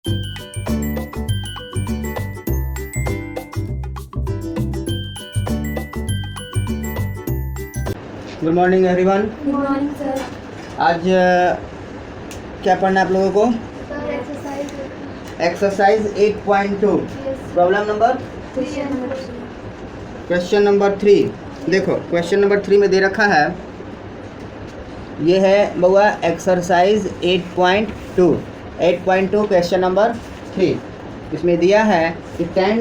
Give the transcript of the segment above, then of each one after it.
Good morning everyone. Good morning sir. आज क्या पढ़ना है आप लोगों को? Sir exercise 8.2 problem number question number 3। देखो क्वेश्चन नंबर 3 में दे रखा है, ये है बउआ एक्सरसाइज 8.2 क्वेश्चन नंबर 3। इसमें दिया है कि tan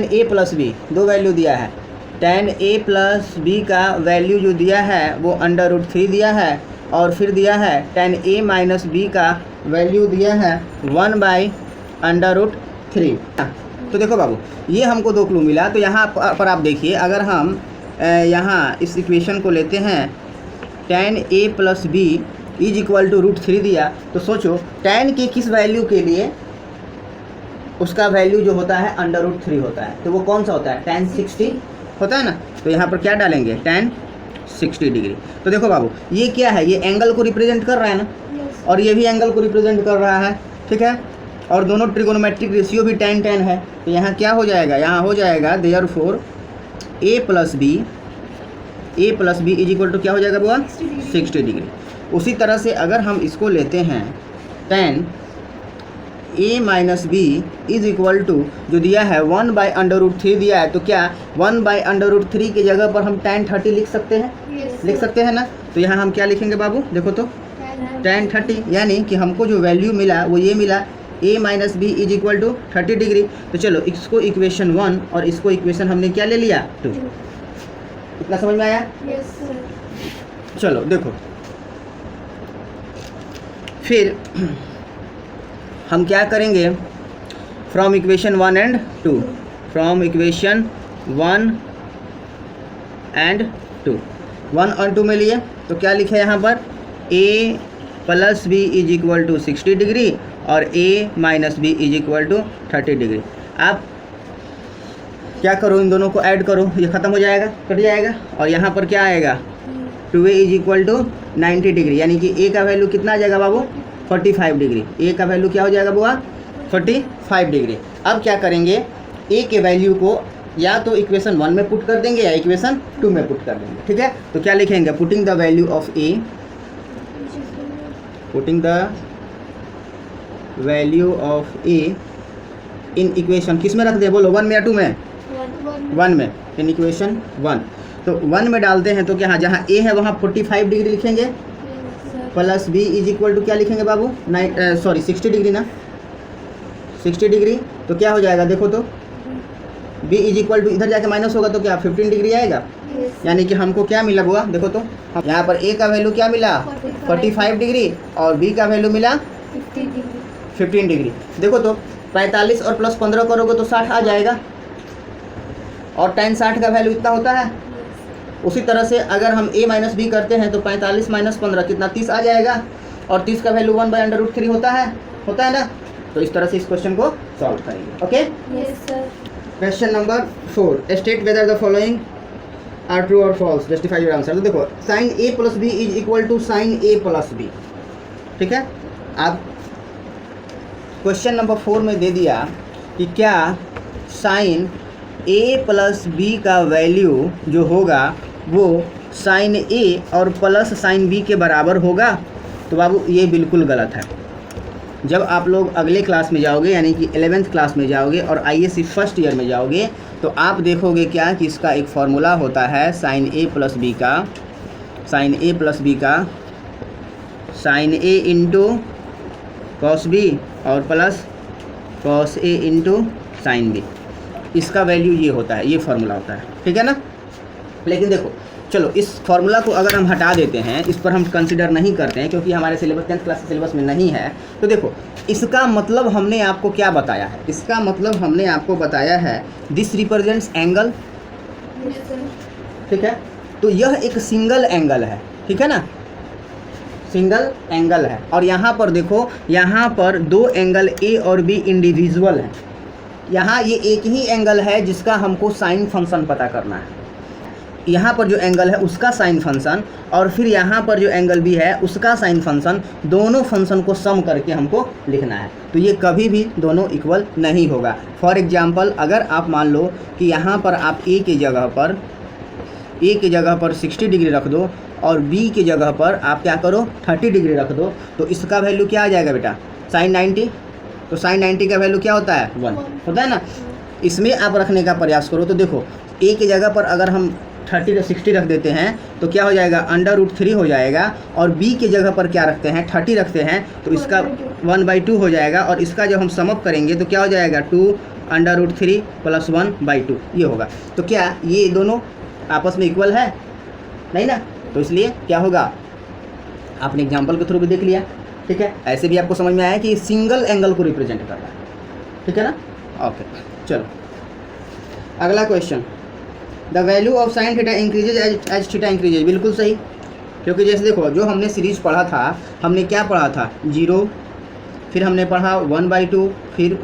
a प्लस बी, दो वैल्यू दिया है। tan a प्लस बी का वैल्यू जो दिया है वो √3 दिया है, और फिर दिया है tan a माइनस बी का वैल्यू दिया है 1/√3। तो देखो बाबू, ये हमको दो क्लू मिला। तो यहाँ पर आप देखिए, अगर हम यहाँ इस इक्वेशन को लेते हैं, tan a plus b is equal to √3 दिया, तो सोचो tan की किस वैल्यू के लिए उसका वैल्यू जो होता है √3 होता है, तो वो कौन सा होता है? tan 60 होता है ना। तो यहाँ पर क्या डालेंगे? tan 60 degree. तो देखो बाबू, ये क्या है? ये एंगल को रिप्रेजेंट कर रहा है ना, और ये भी एंगल को रिप्रेजेंट कर रहा है, ठीक है। और दोनों ट्रिगोनोमेट्रिक रेशियो भी tan है। तो यहाँ क्या हो जाएगा? यहाँ हो जाएगा therefore a plus b is equal to क्या हो जाएगा बुआ? 60 डिग्री। उसी तरह से अगर हम इसको लेते हैं tan a minus b is equal to जो दिया है 1/√3 दिया है, तो क्या 1/√3 की जगह पर हम tan 30 लिख सकते हैं? लिख सकते हैं ना। तो यहाँ हम क्या लिखेंगे बाबू? देखो तो tan 30, यानी कि हमको जो वैल्यू मिला वो ये मिला, a minus b is equal to 30 degree. तो चलो इसको इक्वेशन 1 और इसको इक्वेशन हमने क्या ले लिया? 2। इतना समझ में आया? Yes sir. चलो देखो, फिर हम क्या करेंगे? From equation 1 and 2, from equation 1 and 2, 1 और 2 में लिए तो क्या लिखे यहाँ पर? a plus b is equal to 60 degree और a minus b is equal to 30 degree. आप क्या करो? इन दोनों को ऐड करो, ये ख़त्म हो जाएगा, कट जाएगा। और यहाँ पर क्या आएगा? 2a is equal to 90 degree, यानी कि a का वैल्यू कितना आ जाएगा बाबू? 45 डिग्री। a का वैल्यू क्या हो जाएगा बुआ? 45 डिग्री। अब क्या करेंगे? a के वैल्यू को या तो इक्वेशन 1 में पुट कर देंगे या इक्वेशन 2 में पुट कर देंगे, ठीक है। तो क्या लिखेंगे? Putting the value of a, putting the value of a in equation, किस में रख दे? बोलो, 1 में या 2 में? 1 में, इन इक्वेशन 1। तो 1 में डालते हैं तो क्या, जहाँ a है वहाँ 45 डिग्री लिखेंगे, plus b is equal to क्या लिखेंगे बाबू? 60 डिग्री ना, 60 डिग्री। तो क्या हो जाएगा? देखो तो b इज इक्वल टू, इधर जाके माइनस होगा तो क्या 15 डिग्री आएगा। यानी कि हमको क्या मिला बुआ? देखो तो यहाँ पर a का वैल्यू क्या मिला? 45 डिग्री, और b का वैल्यू मिला 15 डिग्री। देखो तो 45 और प्लस 15 करोगे तो 60 आ जाएगा, और tan 60 का वैल्यू इतना होता है। उसी तरह से अगर हम a माइनस बी करते हैं तो 45 माइनस 15 कितना? 30 आ जाएगा, और 30 का वैल्यू 1/√3 होता है ना। तो इस तरह से इस क्वेश्चन को सॉल्व करेंगे। Okay, yes sir. Question number 4, state whether the following are true और फॉल्स, जस्टिफाई योर आंसर। तो देखो sin a plus b is equal to sin a plus b, ठीक है। अब क्वेश्चन नंबर 4 में दे दिया कि क्या sin a प्लस बी का वैल्यू जो होगा वो sin a और प्लस sin b के बराबर होगा। तो बाबू ये बिल्कुल गलत है। जब आप लोग अगले क्लास में जाओगे, यानी कि 11th क्लास में जाओगे और ISC फर्स्ट ईयर में जाओगे, तो आप देखोगे क्या कि इसका एक फार्मूला होता है sin a प्लस बी का, sin a into cos b और plus cos a into sin b। इसका वैल्यू ये होता है, ये फार्मूला होता है, ठीक है ना। लेकिन देखो, चलो इस फार्मूला को अगर हम हटा देते हैं, इस पर हम कंसिडर नहीं करते हैं क्योंकि हमारे सिलेबस 10th क्लास सिलेबस में नहीं है। तो देखो इसका मतलब हमने आपको क्या बताया है? इसका मतलब हमने आपको बताया है दिस रिप्रेजेंट्स एंगल, ठीक है। तो यह एक सिंगल एंगल है, ठीक है ना, सिंगल एंगल है। और यहाँ पर देखो, यहाँ पर दो एंगल ए और बी इंडिविजुअल हैं। यहाँ ये एक ही एंगल है जिसका हमको साइन फंक्शन पता करना है। यहाँ पर जो एंगल है उसका साइन फंक्शन और फिर यहाँ पर जो एंगल भी है उसका साइन फंक्शन, दोनों फंक्शन को सम करके हमको लिखना है। तो ये कभी भी दोनों इक्वल नहीं होगा। फॉर एग्जांपल अगर आप मान लो कि यहाँ पर आप ए की जगह पर 60 डिग्री रख दो और बी की जगह पर आप क्या करो 30 डिग्री रख दो, तो इसका वैल्यू क्या आ जाएगा बेटा, साइन 90। तो साइन 90 का वैल्यू क्या होता है, 1 होता है ना। इसमें आप रखने का प्रयास करो तो देखो ए की जगह पर अगर हम 30 या 60 रख देते हैं तो क्या हो जाएगा, √3 हो जाएगा। और बी की जगह पर क्या रखते हैं, 30 रखते हैं तो इसका 1/2 हो जाएगा। और इसका जब हम समअप करेंगे तो क्या हो जाएगा, 2√3 + 1/2 ये होगा। तो क्या ये दोनों आपस में इक्वल है, नहीं ना। तो इसलिए क्या होगा, आपने एग्जाम्पल के थ्रू भी देख लिया, ठीक है। ऐसे भी आपको समझ में आया कि सिंगल एंगल को रिप्रेजेंट कर रहा है, ठीक है ना। ओके चलो अगला question, the value of sine theta increases as theta increases. बिल्कुल सही, क्योंकि जैसे देखो जो हमने सीरीज पढ़ा था, हमने क्या पढ़ा था, 0, फिर हमने पढ़ा 1/2, फिर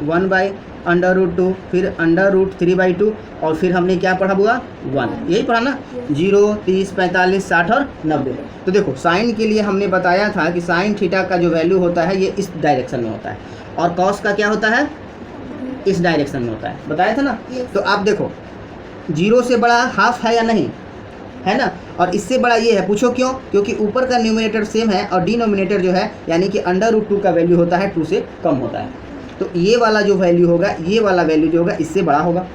1/√2, फिर √3/2 और फिर हमने क्या पढ़ा हुआ 1, यही पढ़ा ना, 0, 30, 45, 60 और 90। तो देखो साइन के लिए हमने बताया था कि साइन थीटा का जो वैल्यू होता है ये इस डायरेक्शन में होता है और कॉस का क्या होता है, इस डायरेक्शन में होता है, बताया था ना। तो आप देखो 0 से बड़ा हाफ है या नहीं, है ना, और इससे बड़ा ये है, पूछो क्यों, क्योंकि ऊपर का न्यूमरेटर सेम है और डिनोमिनेटर जो है यानी कि √2 का वैल्यू होता है 2 से कम होता है। तो ये वाला जो वैल्यू होगा, ये वाला वैल्यू जो होगा इससे बड़ा होगा।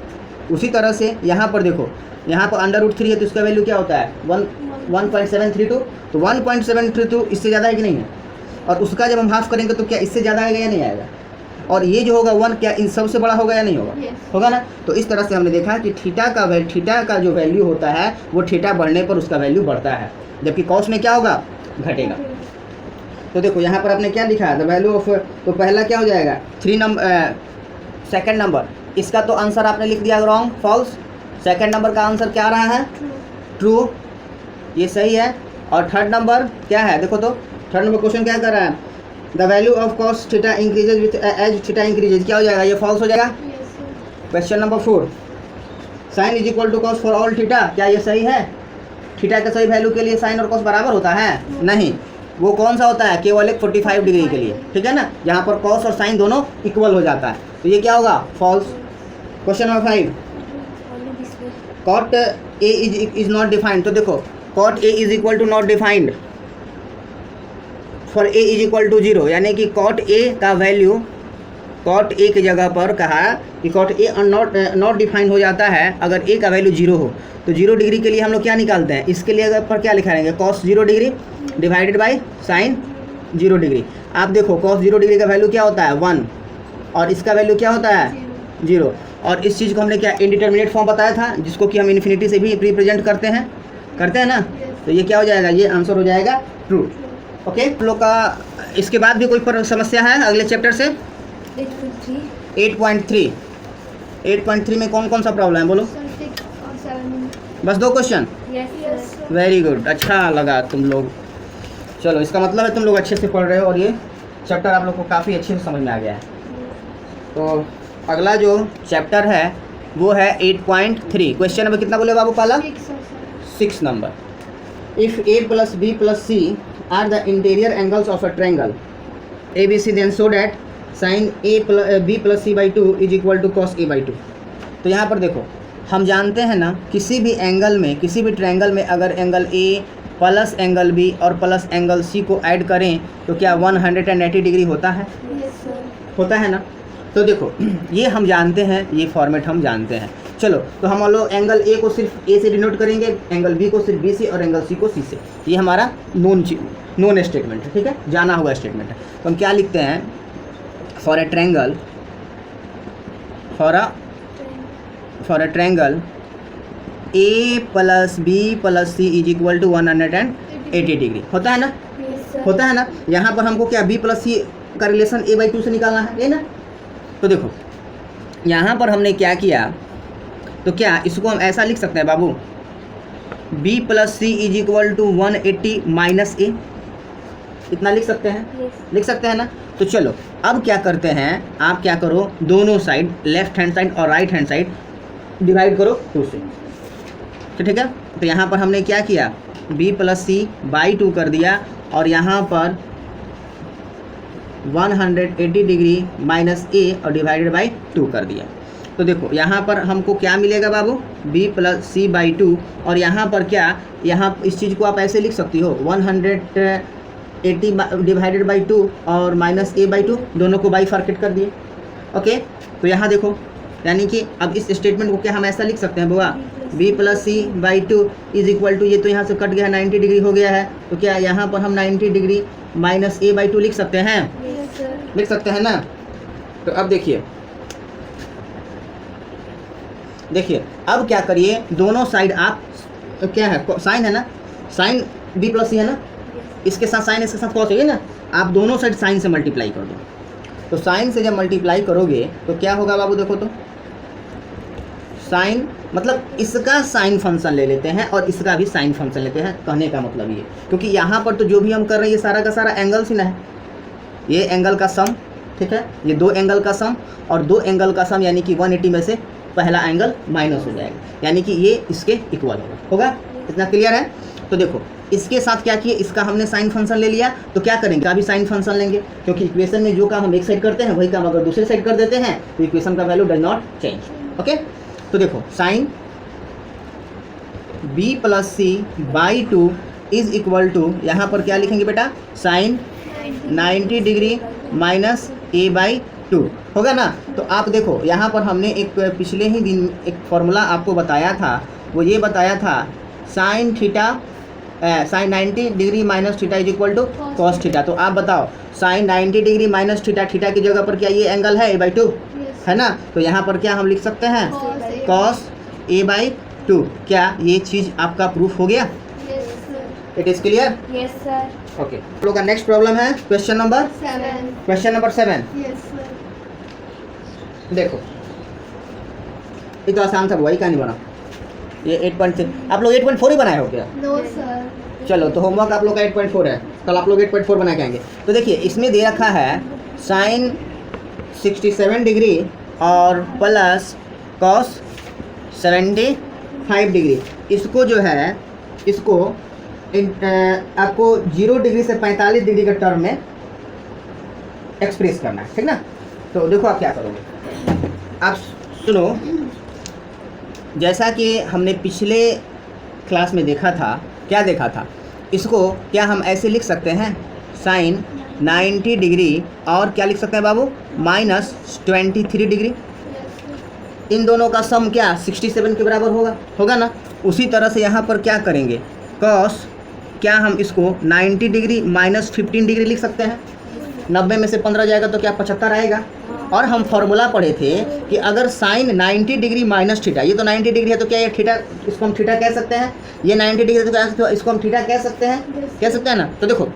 उसी तरह से यहाँ पर देखो, यहाँ पर √3 है तो इसका वैल्यू क्या होता है, 1.732। तो 1.732 इससे ज़्यादा है कि नहीं है, और उसका जब हम हाफ करेंगे तो क्या इससे ज़्यादा आएगा या नहीं आएगा, और ये जो होगा 1 क्या इन सब से बड़ा होगा या नहीं होगा, होगा ना। तो इस तरह से हमने देखा कि थीटा का जो वैल्यू होता है वो थीटा बढ़ने पर उसका वैल्यू बढ़ता है, जबकि कॉस में क्या होगा, घटेगा। तो देखो यहाँ पर आपने क्या लिखा है, द वैल्यू ऑफ, तो पहला क्या हो जाएगा, 3 नंबर, सेकंड नंबर, इसका तो आंसर आपने लिख दिया रॉन्ग, फॉल्स। सेकंड नंबर का आंसर क्या आ रहा है, ट्रू, ये सही है। और थर्ड नंबर क्या है, देखो तो थर्ड नंबर क्वेश्चन क्या कर रहा है, the value of cos theta increases with as theta increases, क्या हो जाएगा, ये फॉल्स हो जाएगा। Question number 4, sine is equal to cos for all theta, क्या ये सही है, थीटा के सही वैल्यू के लिए साइन और कॉस बराबर होता है, नहीं, वो कौन सा होता है, केवल एक 45 डिग्री के लिए, ठीक है ना, जहाँ पर कॉस और साइन दोनों इक्वल हो जाता है। तो ये क्या होगा, false. Question number 5, cot a is not defined. तो देखो cot a is equal to not defined for a is equal to 0, यानी कि कॉट ए का वैल्यू, कॉट ए की जगह पर कहा कि कॉट ए नॉट डिफाइंड हो जाता है अगर ए का वैल्यू 0 हो। तो 0 डिग्री के लिए हम लोग क्या निकालते हैं, इसके लिए अगर पर क्या लिखाएंगे, cos 0 degree divided by sine 0 degree. आप देखो कॉस 0 डिग्री का वैल्यू क्या होता है, 1, और इसका वैल्यू क्या होता है, 0। और इस चीज़ को हमने क्या इनडिटरमिनेट फॉर्म बताया था, जिसको कि हम इन्फिनिटी से भी रिप्रेजेंट करते हैं ना। तो ये क्या हो जाएगा, ये आंसर हो जाएगा ट्रू। ओके, लोग का इसके बाद भी कोई समस्या है अगले चैप्टर से, 8.3 में कौन कौन सा प्रॉब्लम है बोलो, बस 2 क्वेश्चन, वेरी गुड, अच्छा लगा तुम लोग। चलो इसका मतलब है तुम लोग अच्छे से पढ़ रहे हो और ये चैप्टर आप लोग को काफ़ी अच्छे से समझ में आ गया है। तो अगला जो चैप्टर है वो है 8.3। क्वेश्चन नंबर कितना बोले बाबू, पहला 6 number, if a + b + c are the interior angles of a triangle ABC, then show that sine b + c/2 is equal to cos a/2। तो यहाँ पर देखो हम जानते हैं ना, किसी भी एंगल में, किसी भी ट्रायंगल में अगर angle A plus angle B और प्लस एंगल C को ऐड करें तो क्या 180 डिग्री होता है, होता है ना। तो देखो ये हम जानते हैं, ये फॉर्मेट हम जानते हैं। चलो तो हम लोग एंगल A को सिर्फ A से डिनोट करेंगे, एंगल B को सिर्फ B से और एंगल C को C से। ये हमारा नोन स्टेटमेंट है, ठीक है, जाना हुआ स्टेटमेंट है। तो हम क्या लिखते हैं, for a triangle, for a triangle A + B + C is equal to 180 degree, होता है ना, होता है ना। यहाँ पर हमको क्या B + C का रिलेशन a/2 से निकालना है, ये ना। तो देखो यहाँ पर हमने क्या किया, तो क्या इसको हम ऐसा लिख सकते हैं बाबू, B + C is equal to 180 - A, इतना लिख सकते हैं, लिख सकते हैं ना। तो चलो अब क्या करते हैं, आप क्या करो, दोनों साइड लेफ्ट हैंड साइड और राइट हैंड साइड डिवाइड करो 2 से, ठीक है। तो यहाँ पर हमने क्या किया, b प्लस सी बाई 2 कर दिया और यहाँ पर 180 डिग्री माइनस a और डिवाइडेड बाई 2 कर दिया। तो देखो यहाँ पर हमको क्या मिलेगा बाबू, b प्लस सी बाई 2 और यहाँ पर क्या, यहाँ इस चीज़ को आप ऐसे लिख सकती हो 180 डिवाइडेड बाई 2 और माइनस a बाई 2, दोनों को बाई फॉरकेट कर दिए। ओके, तो यहाँ देखो यानी कि अब इस स्टेटमेंट को क्या हम ऐसा लिख सकते हैं बुआ, b plus c by 2 is equal to, ये तो यहाँ से कट गया 90 डिग्री हो गया है, तो क्या यहाँ पर हम 90 डिग्री माइनस a बाई 2 लिख सकते हैं? लिख सकते हैं ना। तो अब देखिए अब क्या करिए, दोनों साइड आप क्या है, साइन है ना, साइन b प्लस सी है ना, इसके साथ साइन, इसके साथ कॉस है ना, आप दोनों साइड साइन से मल्टीप्लाई कर दो। तो साइन से जब मल्टीप्लाई करोगे तो क्या होगा बाबू, देखो तो साइन मतलब इसका साइन फंक्शन ले लेते हैं और इसका भी साइन फंक्शन लेते हैं, कहने का मतलब ये, क्योंकि यहाँ पर तो जो भी हम कर रहे हैं ये सारा का सारा एंगल्स ही ना है, ये एंगल का सम, ठीक है, ये दो एंगल का सम और दो एंगल का सम यानी कि 180 में से पहला एंगल माइनस हो जाएगा, यानी कि ये इसके इक्वल होगा। इतना क्लियर है? तो देखो इसके साथ क्या किए, इसका हमने साइन फंक्शन ले लिया, तो क्या करेंगे, अभी साइन फंक्शन लेंगे, क्योंकि इक्वेशन में जो काम हम एक साइड करते हैं वही काम अगर दूसरे साइड कर देते हैं तो इक्वेशन का value does not change. Okay, तो देखो sine b plus c by 2 is equal to, यहाँ पर क्या लिखेंगे बेटा, sine 90 degree minus a by 2 होगा ना। तो आप देखो यहाँ पर हमने एक पिछले ही दिन एक फॉर्मूला आपको बताया था, वो ये बताया था sine theta sine 90 degree minus theta is equal to cos theta. तो आप बताओ sine 90 degree minus theta, theta की जगह पर क्या ये एंगल है a बाई 2 है ना, तो यहाँ पर क्या हम लिख सकते हैं कॉस a बाई 2। क्या ये चीज़ आपका प्रूफ हो गया? It is clear? Yes sir. Okay, हम लोग का नेक्स्ट प्रॉब्लम है क्वेश्चन नंबर 7। देखो ये तो आसान था, वही कहानी बना, ये 8.6, आप लोग 8.4 ही बनाए हो क्या? No sir. चलो तो होमवर्क आप लोग का 8.4 है, कल आप लोग 8.4 बना के आएंगे। तो देखिए इसमें दे रखा है साइन 67 डिग्री और प्लस कॉस 75 डिग्री, इसको जो है इसको आपको 0 डिग्री से 45 डिग्री के टर्म में एक्सप्रेस करना है, ठीक ना। तो देखो आप क्या करोगे, आप सुनो, जैसा कि हमने पिछले क्लास में देखा था, क्या देखा था, इसको क्या हम ऐसे लिख सकते हैं साइन 90 डिग्री और क्या लिख सकते हैं बाबू, माइनस 23 डिग्री, इन दोनों का सम क्या 67 के बराबर होगा ना। उसी तरह से यहाँ पर क्या करेंगे, कॉस क्या हम इसको 90 डिग्री माइनस 15 डिग्री लिख सकते हैं, 90 में से 15 जाएगा तो क्या 75 आएगा। और हम फॉर्मूला पढ़े थे कि अगर साइन 90 डिग्री माइनस थीटा, ये तो 90 डिग्री है तो क्या ये थीटा, इसको हम थीटा कह सकते हैं, ये 90 डिग्री तो क्या इसको हम थीटा कह सकते हैं ना। तो देखो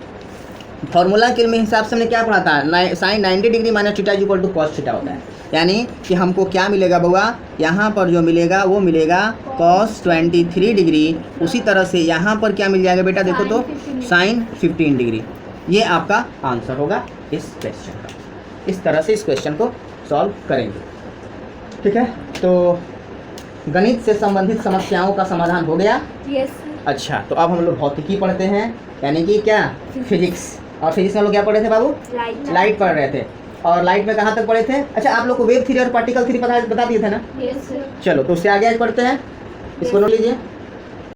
फॉर्मूला के हिसाब से हमने क्या पढ़ा था, sine 90 degree minus theta equal to cos theta होता है, यानी कि हमको क्या मिलेगा बउआ, यहाँ पर जो मिलेगा वो मिलेगा कॉस 23 डिग्री। उसी तरह से यहाँ पर क्या मिल जाएगा बेटा, देखो तो साइन 15 डिग्री। ये आपका आंसर होगा इस क्वेश्चन का। इस तरह से इस क्वेश्चन को सॉल्व करेंगे, ठीक है। तो गणित से संबंधित समस्याओं का समाधान हो गया। यस। अच्छा, तो अब हम लोग भौतिकी पढ़ते हैं, यानी कि क्या फिजिक्स। और फिजिक्स में हम लोग क्या पढ़े थे बाबू, लाइट पढ़ रहे थे। और लाइट में कहाँ तक पढ़े थे, अच्छा आप लोग को वेव थ्योरी और पार्टिकल थ्योरी बता दिए थे ना। Yes sir. चलो तो उससे आगे आज पढ़ते हैं, इसको नोट लीजिए।